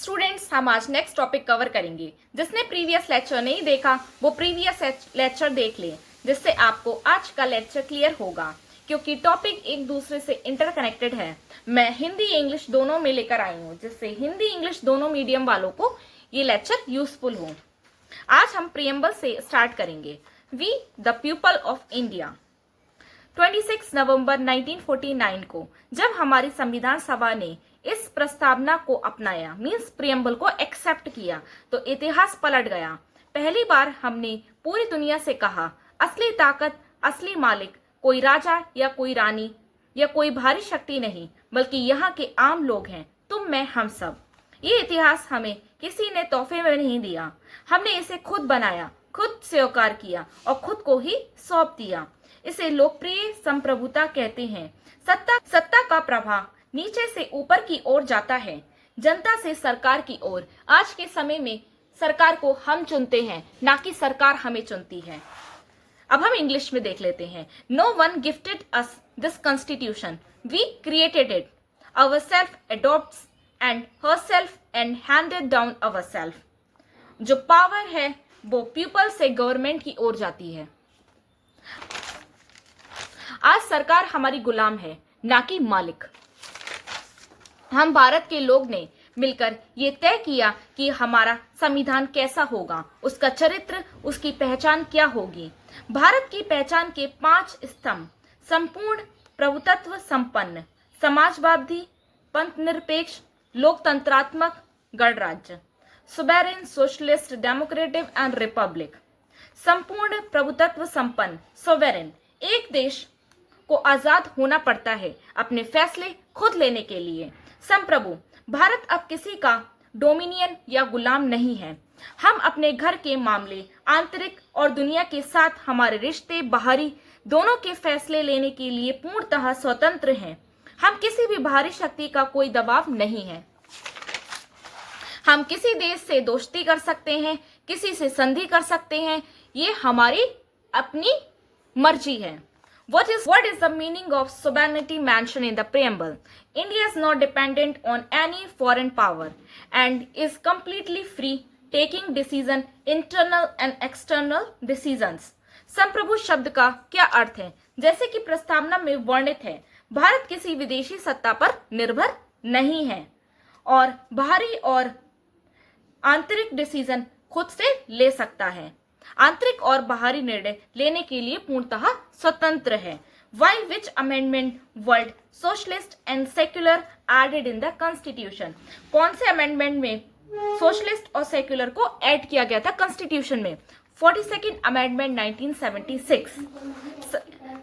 Students, हम आज next topic cover करेंगे। जिसने प्रीवियस लेक्चर नहीं देखा वो प्रीवियस लेक्चर देख ले, जिससे आपको आज का लेक्चर क्लियर होगा, क्योंकि टॉपिक एक दूसरे से इंटरकनेक्टेड है। मैं हिंदी इंग्लिश दोनों में लेकर आई हूँ, जिससे हिंदी इंग्लिश दोनों मीडियम वालों को ये लेक्चर यूजफुल हो। आज हम प्रीएम्बल से स्टार्ट करेंगे। We the people of India. 26 नवंबर 1949 को जब हमारी संविधान सभा ने इस प्रस्तावना को अपनाया, मींस प्रीएम्बल को एक्सेप्ट किया, तो इतिहास पलट गया। पहली बार हमने पूरी दुनिया से कहा, असली ताकत, असली मालिक कोई राजा या कोई रानी या कोई भारी शक्ति नहीं, बल्कि यहाँ के आम लोग हैं, तुम, मैं, हम सब। ये इतिहास हमें किसी ने तोहफे में नहीं दिया, हमने इसे खुद बनाया, खुद स्वीकार किया और खुद को ही सौंप दिया। इसे लोकप्रिय संप्रभुता कहते हैं। सत्ता का प्रवाह नीचे से ऊपर की ओर जाता है, जनता से सरकार की ओर। आज के समय में सरकार को हम चुनते हैं, ना कि सरकार हमें चुनती है। अब हम इंग्लिश में देख लेते हैं। No one gifted us this constitution, we created it ourself, adopts and herself and handed down ourself. जो पावर है वो पीपल से गवर्नमेंट की ओर जाती है। आज सरकार हमारी गुलाम है, ना कि मालिक। हम भारत के लोग ने मिलकर ये तय किया कि हमारा संविधान कैसा होगा, उसका चरित्र, उसकी पहचान क्या होगी। भारत की पहचान के 5 स्तंभ: संपूर्ण प्रभुत्व संपन्न, समाजवादी, पंथनिरपेक्ष, लोकतंत्रात्मक, गणराज्य, सोवेरेन, सोशलिस्ट, डेमोक्रेटिक एंड रिपब्लिक। संपूर्ण प्रभुत्व संपन्न, सोवेरेन, एक देश को आजाद होना पड़ता है अपने फैसले खुद लेने के लिए। संप्रभु, भारत अब किसी का डोमिनियन या गुलाम नहीं है। हम अपने घर के मामले, आंतरिक और दुनिया के साथ हमारे रिश्ते, बाहरी, दोनों के फैसले लेने के लिए पूर्णतः स्वतंत्र हैं। हम किसी भी बाहरी शक्ति का कोई दबाव नहीं है। हम किसी देश से दोस्ती कर सकते हैं, किसी से संधि कर सकते हैं, ये हमारी अपनी मर्जी है। What is the meaning of sovereignty mentioned in the preamble? India is not dependent on any foreign power and is completely free taking decision, internal and external decisions. संप्रभु शब्द का क्या अर्थ है? जैसे कि प्रस्तावना में वर्णित है, भारत किसी विदेशी सत्ता पर निर्भर नहीं है और बाहरी और आंतरिक डिसीजन खुद से ले सकता है। आंतरिक और बाहरी निर्णय लेने के लिए पूर्णतः स्वतंत्र है। While which amendment word socialist and secular added in the constitution? कौन से अमेंडमेंट में सोशलिस्ट और सेक्युलर को ऐड किया गया था कॉन्स्टिट्यूशन में? 42nd amendment 1976।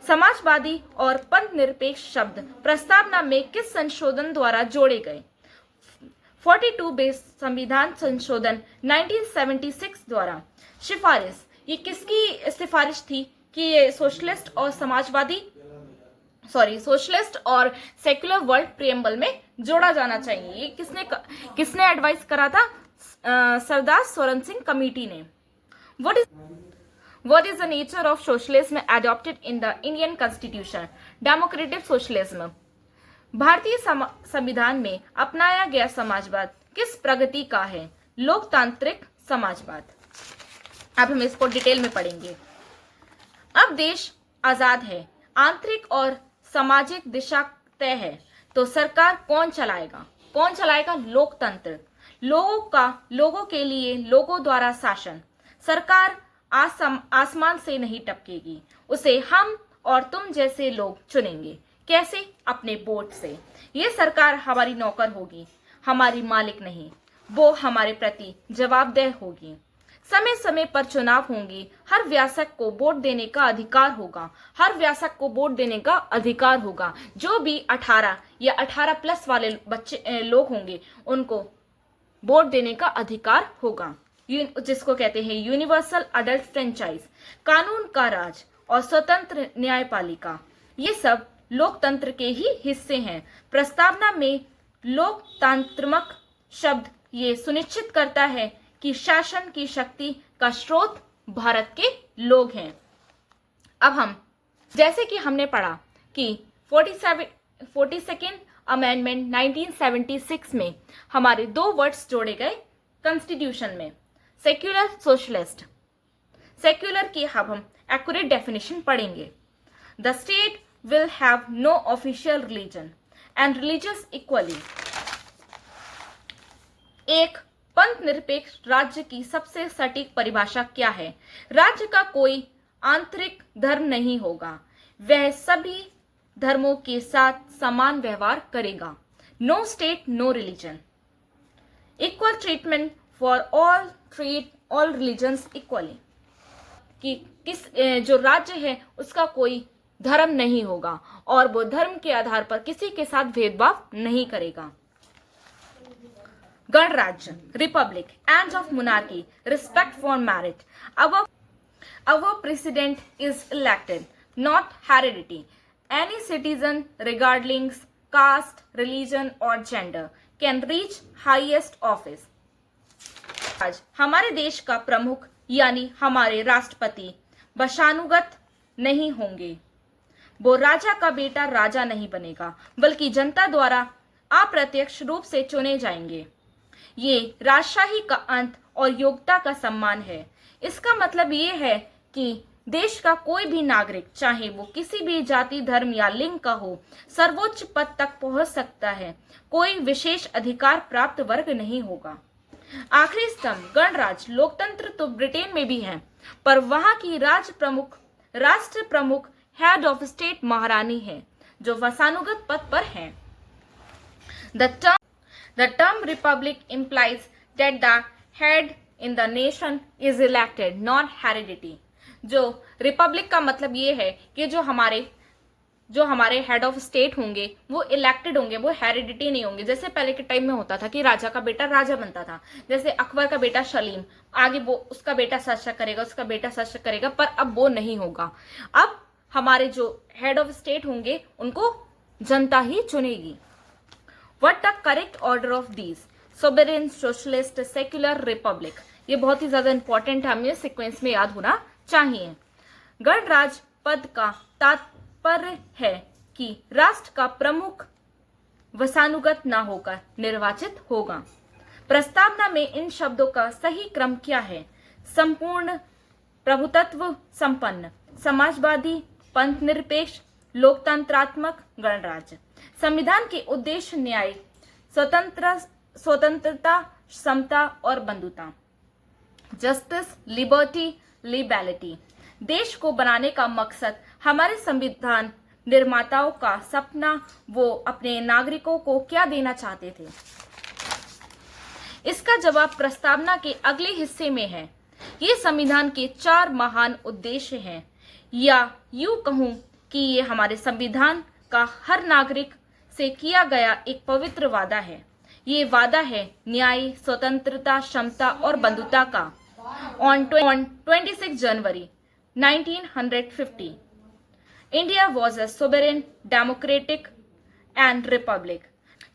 समाजवादी और पंथनिरपेक्ष शब्द प्रस्तावना में किस संशोधन द्वारा जोड़े गए? 42 बेस संविधान संशोधन 1976 द्वारा। सिफारिश, ये किसकी सिफारिश थी कि ये सोशलिस्ट और सेक्युलर वर्ल्ड प्रीएम्बल में जोड़ा जाना चाहिए? ये किसने एडवाइस करा था? सरदार सोरेन सिंह कमेटी ने। What is the nature of socialism adopted in the Indian Constitution? Democratic socialism। भारतीय संविधान में अपनाया गया समाजवाद किस प्रगति का है? लोकतांत्रिक समाजवाद। अब हम इसको डिटेल में पढ़ेंगे। अब देश आजाद है, आंतरिक और सामाजिक दिशा तय है, तो सरकार कौन चलाएगा? लोकतंत्र। लोगों के लिए, लोगों द्वारा शासन। सरकार आसमान से नहीं टपकेगी, उसे हम और तुम जैसे लोग चुनेंगे। कैसे? अपने वोट से। ये सरकार हमारी नौकर होगी, हमारी मालिक नहीं। वो हमारे प्रति जवाबदेह होगी। समय समय पर चुनाव होंगे। हर वयस्क को वोट देने का अधिकार होगा। जो भी 18 या 18 प्लस वाले बच्चे लोग होंगे, उनको वोट देने का अधिकार होगा, जिसको कहते हैं यूनिवर्सल अडल्ट फ्रेंचाइज। कानून का राज और स्वतंत्र न्यायपालिका, ये सब लोकतंत्र के ही हिस्से हैं। प्रस्तावना में लोकतांत्रिक शब्द ये सुनिश्चित करता है कि शासन की शक्ति का स्रोत भारत के लोग हैं। अब हम, जैसे कि हमने पढ़ा कि 42nd अमेंडमेंट 1976 में हमारे 2 वर्ड्स जोड़े गए कॉन्स्टिट्यूशन में, सेक्युलर, सोशलिस्ट। सेक्युलर की अब हम एक्यूरेट डेफिनेशन पढ़ेंगे। The state will have no official religion and religious equally. एक पंथ निरपेक्ष राज्य की सबसे सटीक परिभाषा क्या है? राज्य का कोई आंतरिक धर्म नहीं होगा, वह सभी धर्मों के साथ समान व्यवहार करेगा। No state no religion, equal treatment for all, treat all religions equally. कि जो राज्य है उसका कोई धर्म नहीं होगा और वो धर्म के आधार पर किसी के साथ भेदभाव नहीं करेगा। गणराज्य, Republic, end of monarchy, respect for merit. Our president is elected, not heredity. Any citizen, regardless caste, religion, or gender, can reach highest office. आज हमारे देश का प्रमुख यानी हमारे राष्ट्रपति वंशानुगत नहीं होंगे। वो राजा का बेटा राजा नहीं बनेगा, बल्कि जनता द्वारा अप्रत्यक्ष रूप से चुने जाएंगे। ये राजशाही का अंत और योग्यता का सम्मान है। इसका मतलब ये है कि देश का कोई भी नागरिक, चाहे वो किसी भी जाति, धर्म या लिंग का हो, सर्वोच्च पद तक पहुंच सकता है। कोई विशेष अधिकार प्राप्त वर्ग नहीं होगा। आखिरी स्तंभ गणराज्य, लोकतंत्र तो ब्रिटेन में भी है, पर वहां की राष्ट्र प्रमुख हेड ऑफ स्टेट महारानी है, जो वंशानुगत पद पर है। The term republic implies that the head in the nation is elected, not heredity. जो रिपब्लिक का मतलब ये है कि जो हमारे हेड ऑफ स्टेट होंगे वो इलेक्टेड होंगे, वो हेरिडिटी नहीं होंगे। जैसे पहले के टाइम में होता था कि राजा का बेटा राजा बनता था, जैसे अकबर का बेटा सलीम, आगे वो उसका बेटा शासक करेगा, उसका बेटा शासक करेगा, पर अब वो नहीं होगा। अब हमारे जो हेड ऑफ स्टेट होंगे उनको जनता ही चुनेगी। What the correct order of these? Sovereign, socialist, secular, republic. ये बहुत ही ज्यादा इंपॉर्टेंट है, हमें सीक्वेंस में याद होना चाहिए। गणराज्य पद का तात्पर्य है कि राष्ट्र का प्रमुख वंशानुगत ना होकर निर्वाचित होगा। प्रस्तावना में इन शब्दों का सही क्रम क्या है? संपूर्ण, प्रभुत्व संपन्न, समाजवादी, पंथ निरपेक्ष, लोकतंत्रात्मक, गणराज्य। संविधान के उद्देश्य न्याय, स्वतंत्रता, समता और बंधुता। Justice, liberty, liberty. देश को बनाने का मकसद हमारे संविधान निर्माताओं का सपना, वो अपने नागरिकों को क्या देना चाहते थे? इसका जवाब प्रस्तावना के अगले हिस्से में है। ये संविधान के 4 महान उद्देश्य हैं, या यूं कहूं कि ये हमारे संविधान का हर नागरिक से किया गया एक पवित्र वादा है। ये वादा है न्याय, स्वतंत्रता, क्षमता और बंधुता का। On 26 January 1950 India was a sovereign, democratic and Republic.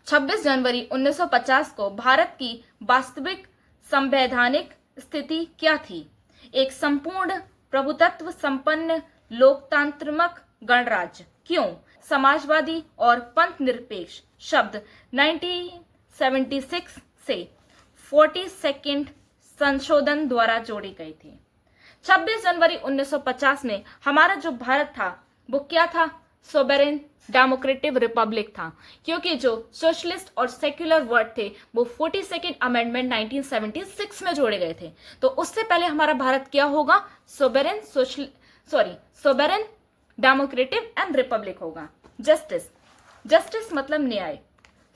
26 जनवरी 1950 को भारत की वास्तविक संवैधानिक स्थिति क्या थी? एक संपूर्ण, प्रभुत्व संपन्न, लोकतांत्रिक गणराज्य। क्यों? समाजवादी और पंथ निरपेक्ष शब्द 1976 से 42nd संशोधन द्वारा जोड़े गए थे। 26 जनवरी 1950 में हमारा जो भारत था वो क्या था? सोवरेन, डेमोक्रेटिक रिपब्लिक था, क्योंकि जो सोशलिस्ट और सेक्युलर वर्ड थे वो 42nd अमेंडमेंट 1976 में जोड़े गए थे। तो उससे पहले हमारा भारत क्या होगा? सोवरेन, डेमोक्रेटिक एंड रिपब्लिक होगा। जस्टिस मतलब न्याय,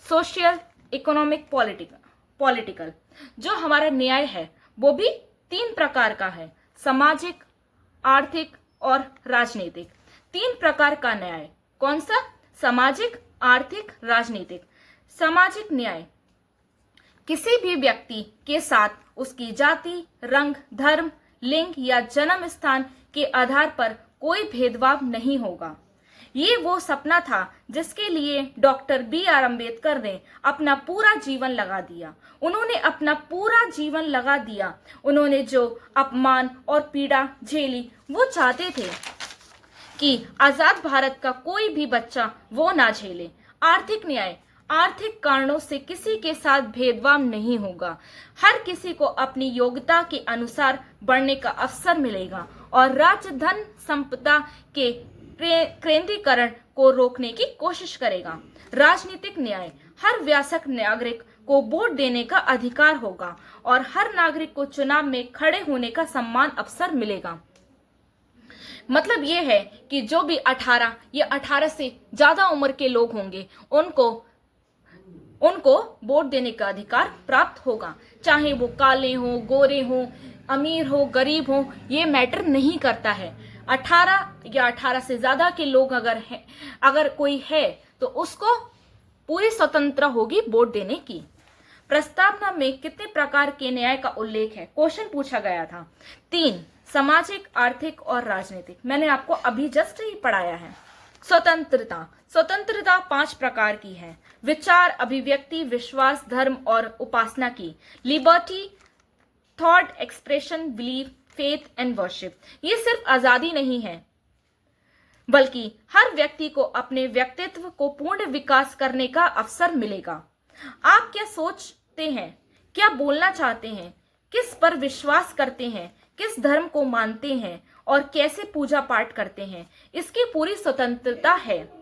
सोशल, इकोनॉमिक, पॉलिटिकल। जो हमारा न्याय है वो भी 3 प्रकार का है, सामाजिक, आर्थिक और राजनीतिक। 3 प्रकार का न्याय। कौन सा? सामाजिक, आर्थिक, राजनीतिक। सामाजिक न्याय, किसी भी व्यक्ति के साथ उसकी जाति, रंग, धर्म, लिंग या जन्म स्थान के आधार पर कोई भेदभाव नहीं होगा। ये वो सपना था जिसके लिए डॉक्टर B.R. अम्बेडकर ने अपना पूरा जीवन लगा दिया। उन्होंने अपना पूरा जीवन लगा दिया। उन्होंने जो अपमान और पीड़ा झेली, वो चाहते थे कि आजाद भारत का कोई भी बच्चा वो ना झेले। आर्थिक न्याय, आर्थिक कारणों से किसी के साथ भेदभाव नहीं होगा। हर किसी को अपनी योग्यता के अनुसार बढ़ने का अवसर मिलेगा और राज्य धन संपदा के केंद्रीकरण को रोकने की कोशिश करेगा। राजनीतिक न्याय, हर वयस्क नागरिक को वोट देने का अधिकार होगा और हर नागरिक को चुनाव में खड़े होने का समान अवसर मिलेगा। मतलब ये है कि जो भी 18 या 18 से ज्यादा उम्र के लोग होंगे उनको वोट देने का अधिकार प्राप्त होगा। चाहे वो काले हो, गोरे हो, अमीर हो, गरीब हो, ये मैटर नहीं करता है। 18 या 18 से ज्यादा के लोग अगर कोई है तो उसको पूरी स्वतंत्रता होगी वोट देने की। प्रस्तावना में कितने प्रकार के न्याय का उल्लेख है? क्वेश्चन पूछा गया था। 3, सामाजिक, आर्थिक और राजनीतिक। मैंने आपको अभी जस्ट ही पढ़ाया है। स्वतंत्रता 5 प्रकार की है। विचार, अभिव्यक्ति, विश्वास, धर्म और उपासना की। Liberty, thought expression, belief, faith and worship. ये सिर्फ आजादी नहीं है बल्कि हर व्यक्ति को अपने व्यक्तित्व को पूर्ण विकास करने का अवसर मिलेगा। आप क्या सोचते हैं, क्या बोलना चाहते हैं, किस पर विश्वास करते हैं, किस धर्म को मानते हैं और कैसे पूजा पाठ करते हैं, इसकी पूरी स्वतंत्रता है।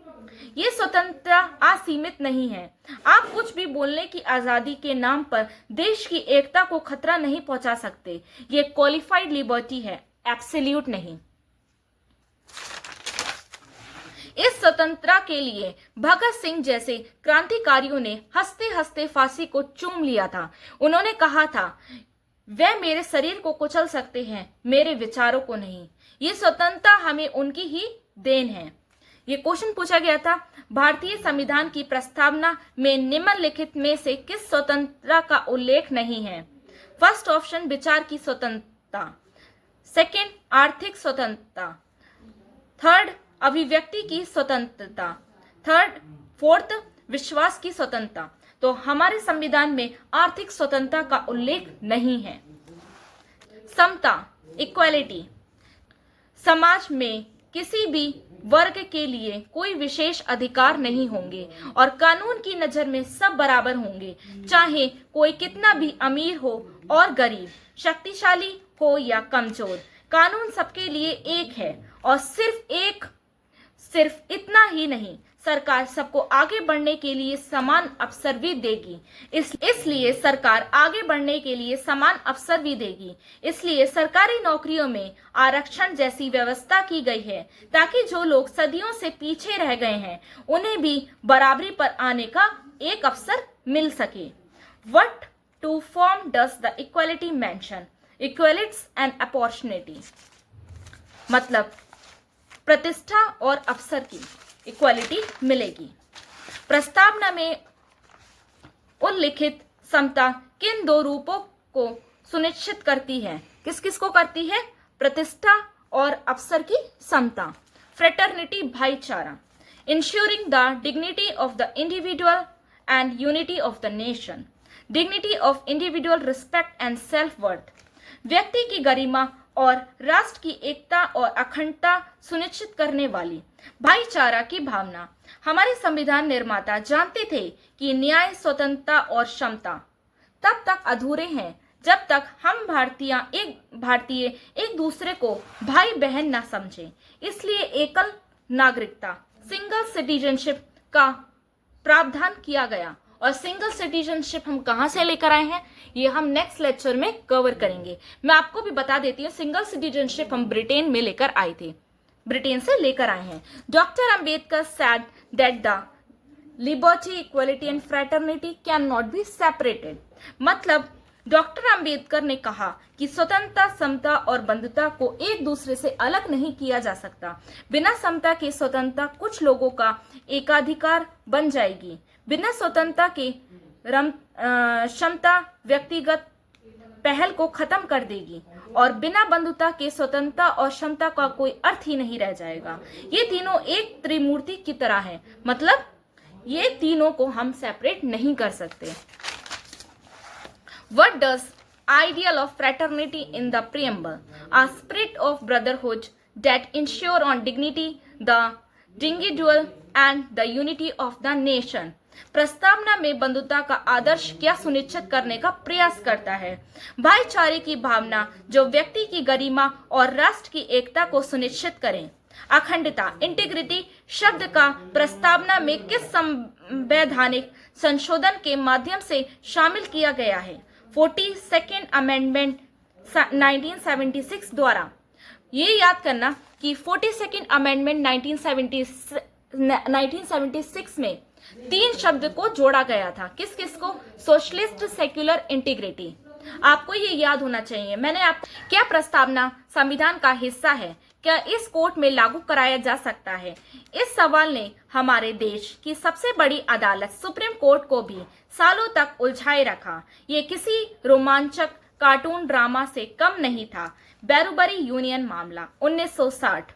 ये स्वतंत्रता असीमित नहीं है। आप कुछ भी बोलने की आजादी के नाम पर देश की एकता को खतरा नहीं पहुंचा सकते। ये क्वालिफाइड लिबर्टी है, एब्सोल्यूट नहीं। इस स्वतंत्रता के लिए भगत सिंह जैसे क्रांतिकारियों ने हंसते हंसते फांसी को चूम लिया था। उन्होंने कहा था, वे मेरे शरीर को कुचल सकते हैं, मेरे विचारों को नहीं। ये स्वतंत्रता हमें उनकी ही देन है। ये क्वेश्चन पूछा गया था, भारतीय संविधान की प्रस्तावना में निम्नलिखित में से किस स्वतंत्रता का उल्लेख नहीं है? फर्स्ट ऑप्शन, विचार की स्वतंत्रता। सेकंड, आर्थिक स्वतंत्रता। थर्ड, अभिव्यक्ति की स्वतंत्रता। फोर्थ, विश्वास की स्वतंत्रता। तो हमारे संविधान में आर्थिक स्वतंत्रता का उल्लेख नहीं है। समता, इक्वालिटी। समाज में किसी भी वर्ग के लिए कोई विशेष अधिकार नहीं होंगे और कानून की नजर में सब बराबर होंगे, चाहे कोई कितना भी अमीर हो और गरीब, शक्तिशाली हो या कमजोर। कानून सबके लिए एक है और सिर्फ इतना ही नहीं, सरकार सबको आगे बढ़ने के लिए समान अवसर भी देगी। इसलिए सरकार आगे बढ़ने के लिए समान अवसर भी देगी। इसलिए सरकारी नौकरियों में आरक्षण जैसी व्यवस्था की गई है ताकि जो लोग सदियों से पीछे रह गए हैं उन्हें भी बराबरी पर आने का एक अवसर मिल सके। What to form does the equality mention? Equalities and opportunity। मतलब प्रतिष्ठा और अवसर की इक्वालिटी मिलेगी। प्रस्तावना में उल्लिखित समता किन 2 रूपों को सुनिश्चित करती है? किस किस को करती है? प्रतिष्ठा और अवसर की समता। फ्रेटर्निटी, भाईचारा। Ensuring the dignity of the individual and unity of the nation. Dignity of individual, respect and self worth. व्यक्ति की गरिमा और राष्ट्र की एकता और अखंडता सुनिश्चित करने वाली। भाईचारा की भावना। हमारे संविधान निर्माता जानते थे कि न्याय, स्वतंत्रता और क्षमता तब तक अधूरे हैं जब तक हम भारतीय एक दूसरे को भाई बहन न समझें। इसलिए एकल नागरिकता, सिंगल सिटीजनशिप का प्रावधान किया गया। और सिंगल सिटीजनशिप हम कहां से लेकर आए हैं, ये हम नेक्स्ट लेक्चर में कवर करेंगे। मैं आपको भी बता देती हूँ, सिंगल सिटीजनशिप हम ब्रिटेन में लेकर आए थे, ब्रिटेन से लेकर आए हैं। Doctor Ambedkar said that the liberty, equality and fraternity cannot be separated। मतलब डॉक्टर अंबेडकर ने कहा कि स्वतंत्रता, समता और बंधुता को एक दूसरे से अलग नहीं किया जा सकता। बिना समता के स्वतंत्रता कुछ लोगों का एकाधिकार बन जाएगी। बिना स्वतंत्रता के क्षमता व्यक्तिगत पहल को खत्म कर देगी और बिना बंधुता के स्वतंत्रता और क्षमता का कोई अर्थ ही नहीं रह जाएगा। ये तीनों एक त्रिमूर्ति की तरह हैं, मतलब ये तीनों को हम सेपरेट नहीं कर सकते। What does ideal of fraternity in the preamble? A spirit of brotherhood that ensure on dignity, the individual and the unity of the nation। प्रस्तावना में बंधुता का आदर्श क्या सुनिश्चित करने का प्रयास करता है? भाईचारे की भावना जो व्यक्ति की गरिमा और राष्ट्र की एकता को सुनिश्चित करें। अखंडता, इंटीग्रिटी शब्द का प्रस्तावना में किस संवैधानिक संशोधन के माध्यम से शामिल किया गया है? 42nd अमेंडमेंट 1976 द्वारा। ये याद करना कि 42nd अमेंडमेंट 1976 में 3 शब्द को जोड़ा गया था। किस किस को? Socialist, secular, integrity. आपको ये याद होना चाहिए। क्या प्रस्तावना संविधान का हिस्सा है? क्या इस कोर्ट में लागू कराया जा सकता है? इस सवाल ने हमारे देश की सबसे बड़ी अदालत सुप्रीम कोर्ट को भी सालों तक उलझाए रखा। ये किसी रोमांचक कार्टून ड्रामा से कम नहीं था। बैरूबरी यूनियन मामला 1960।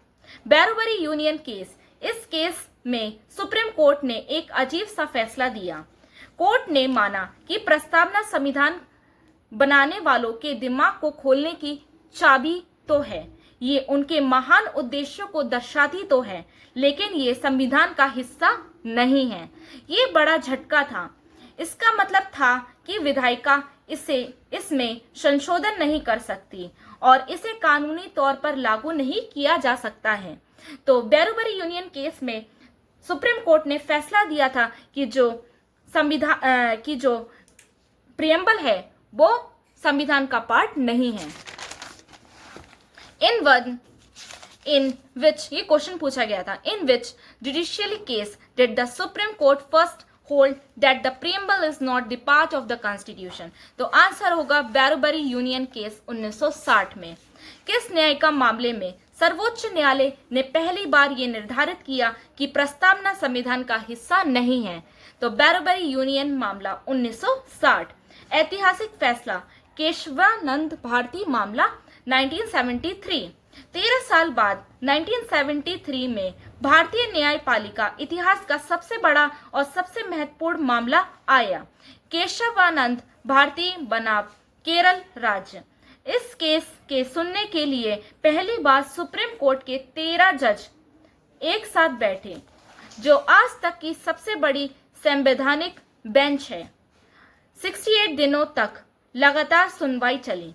बैरूबरी यूनियन केस। इस केस में सुप्रीम कोर्ट ने एक अजीब सा फैसला दिया। कोर्ट ने माना कि प्रस्तावना संविधान बनाने वालों के दिमाग को खोलने की चाबी तो है, ये उनके महान उद्देश्यों को दर्शाती तो है, लेकिन ये संविधान का हिस्सा नहीं है। ये बड़ा झटका था। इसका मतलब था कि विधायिका इसमें संशोधन नहीं कर सकती और इसे कानूनी तौर पर लागू नहीं किया जा सकता है। तो बैरूबरी यूनियन केस में सुप्रीम कोर्ट ने फैसला दिया था कि जो प्रियम्बल है वो संविधान का पार्ट नहीं है। इन विच ये क्वेश्चन पूछा गया था, in which judicial case did the Supreme Court first hold that the preamble is not the part of the Constitution? तो आंसर होगा बैरूबरी यूनियन केस 1960 में। किस न्यायिका मामले में सर्वोच्च न्यायालय ने पहली बार ये निर्धारित किया कि प्रस्तावना संविधान का हिस्सा नहीं है? तो बैरूबरी यूनियन मामला 1960। ऐतिहासिक फैसला केशवानंद भारती मामला 1973। 13 साल बाद 1973 में भारतीय न्यायपालिका इतिहास का सबसे बड़ा और सबसे महत्वपूर्ण मामला आया। केशवानंद भारती बनाम केरल राज्य। इस केस के सुनने के लिए पहली बार सुप्रीम कोर्ट के 13 जज एक साथ बैठे, जो आज तक की सबसे बड़ी संवैधानिक बेंच है। 68 दिनों तक लगातार सुनवाई चली।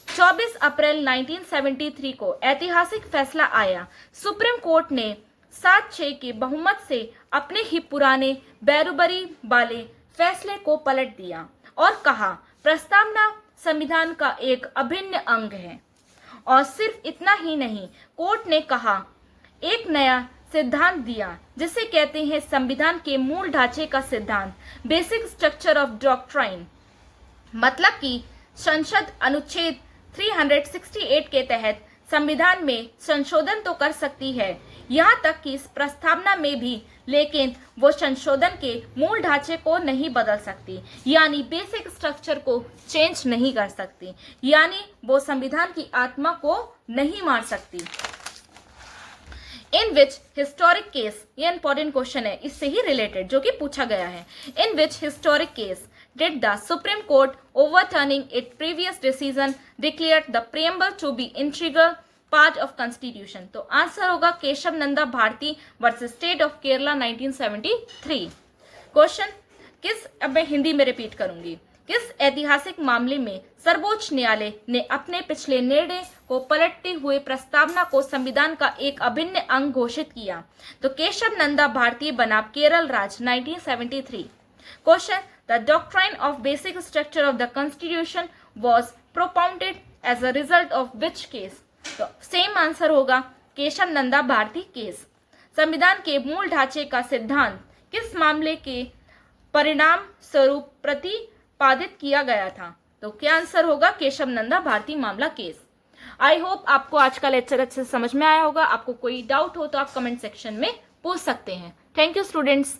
24 अप्रैल 1973 को ऐतिहासिक फैसला आया। सुप्रीम कोर्ट ने 7-6 के बहुमत से अपने ही पुराने बैरूबरी वाले फैसले को पलट दिया और कहा प्रस्तावना संविधान का एक अभिन्न अंग है। और सिर्फ इतना ही नहीं, कोर्ट ने कहा एक नया सिद्धांत दिया जिसे कहते हैं संविधान के मूल ढांचे का सिद्धांत, बेसिक स्ट्रक्चर ऑफ डॉक्ट्राइन। मतलब कि संसद अनुच्छेद 368 के तहत संविधान में संशोधन तो कर सकती है, यहाँ तक कि इस प्रस्तावना में भी, लेकिन वो संशोधन के मूल ढांचे को नहीं बदल सकती, यानी बेसिक स्ट्रक्चर को चेंज नहीं कर सकती, यानी वो संविधान की आत्मा को नहीं मार सकती। इन विच हिस्टोरिक केस, ये इंपॉर्टेंट क्वेश्चन है, इससे ही रिलेटेड जो कि पूछा गया है। In which historic case did the Supreme Court, overturning its previous decision, declared the preamble to be integral part of Constitution? तो आंसर होगा Kesavananda Bharati versus state of Kerala 1973। Question अब मैं हिंदी में रिपीट करूंगी। किस ऐतिहासिक मामले में सर्वोच्च न्यायालय ने अपने पिछले निर्णय को पलटते हुए प्रस्तावना को संविधान का एक अभिन्न अंग घोषित किया? तो केशव नंदा भारती बनाम केरल राज्य 1973। Question The doctrine of basic structure of the Constitution was propounded as a result of which case? तो सेम आंसर होगा केशव नंदा भारती केस। संविधान के मूल ढांचे का सिद्धांत किस मामले के परिणाम स्वरूप प्रतिपादित किया गया था? तो क्या आंसर होगा केशव नंदा भारती मामला केस। आई होप आपको आज का लेक्चर अच्छे से समझ में आया होगा। आपको कोई डाउट हो तो आप कमेंट सेक्शन में पूछ सकते हैं। Thank you students.